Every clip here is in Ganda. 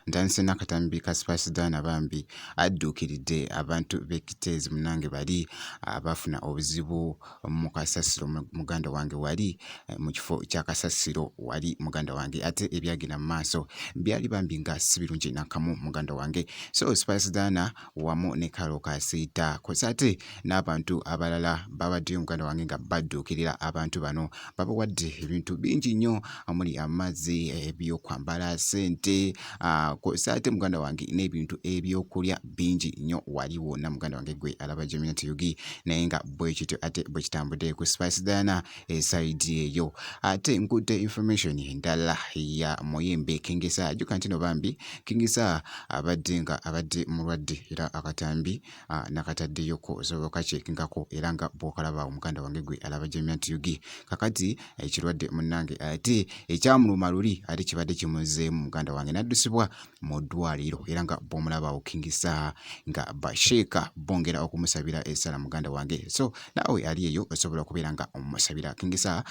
Ntanse nakatambi ka Spice bambi addukiridde abantu b'ekiteezi munange bali abafuna obuzibu mu kasasiro muganda wange wali mu kifo kya kasasiro wali muganda wange ate ebyagenda mu maaso byali bambi nga si birungi nakamu muganda wange. So Spice wamu ne Karo Kasita kozate n'abantu abalala babadde muganda wange nga baddukirira abantu bano babawadde ebintu bingi nnyo omuli amazzi ebyokwambala sente kozate muganda wange n'ebintu ebyokulya bingi nnyo wali wonna muganda wange gwe alaba Gemina Yugi naye nga bwekityo ate bwekitambudde ku Spice side eyo ate nkudde information endala ya Muyimbe Kingisa juka ntino bambi Kingisa abadde mulwadde era akatambi nakataddeyoko osoboka kyekingako era nga bwokalaba omuganda wange gwe alaba Gemina Yugi kakati ekirwadde munnange ate ekyamuluma luli ate kibadde kimuzeemu muganda wange naddusibwa mu ddwaliro era nga bw'omulaba Kingisa nga basheeka bongera okumusabira essala muganda wange. So nawe ali eyo osobola okubeera nga omusabira Kingisa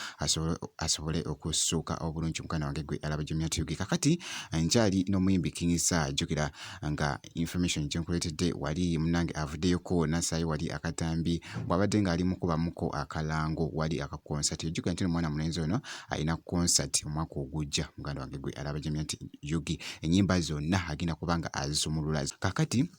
asobole okusuuka obulungi muganda wange gwe alaba Gemina Yugi kakati nkyali n'omuyimbi Kingisa jjukira nga information gyenkuleetedde wali munnange avuddeyoko nasaayo wali akatambi bw'abadde ng'ali mukubamuko akalango wali akakonsati jjukira nti omwana mulenzi ono alina konsati omwaka ogujja muganda wange gwe alaba Gemina Yugi ennyimba zonna agenda kubanga azisumulula kakati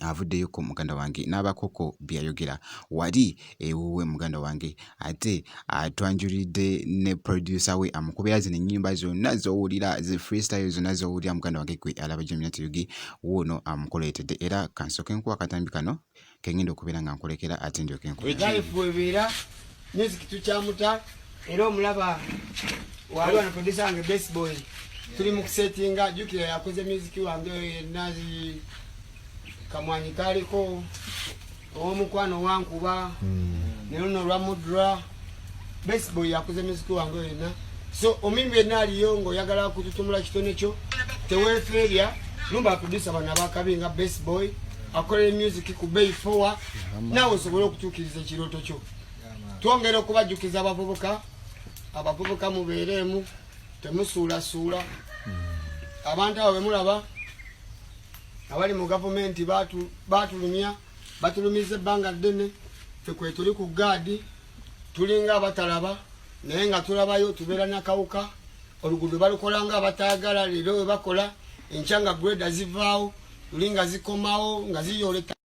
avuddeyoko muganda wange n'abakoko byayogera wali ewuwe muganda wange ate atwanjulidde ne producer we amukubira zino ennyimba zonna zowulira zi freestyle zonna zowulira muganda wange gwe alaba Gemina Yugi wono amukoleetedde era kansoke nkuwa akatambi kano kengenda okubeera nga nkolekera ate ndyoke nkuweebera music tukyamuta era omulaba wali wano producer wange Best Boy tuli mu kusetinga jukira yakoze music wange nazi kamwanyi kaliko omukwano wankuba ne luno lwa mudra Best Boy yakoze music wange yena so omimbi enaliyo ng'oyagala kututumula kitone kyo teweeferya lumba producer bana bakabinga Best Boy akolera music ku Bay 4 nawe osobola okutuukiriza ekirooto kyo twongera okubajjukiza abavubuka mubeeremu temusuulasuula abantu abo bemulaba abali mu gavumenti batulumiza ebbanga ddene fekwe tuli ku gaadi tulinga abatalaba naye nga tulabayo tubeera nakawuka oluguudo balukola nga abataagala leero we bakola enkya nga greda zivaawo tulinga zikomawo nga ziyooleka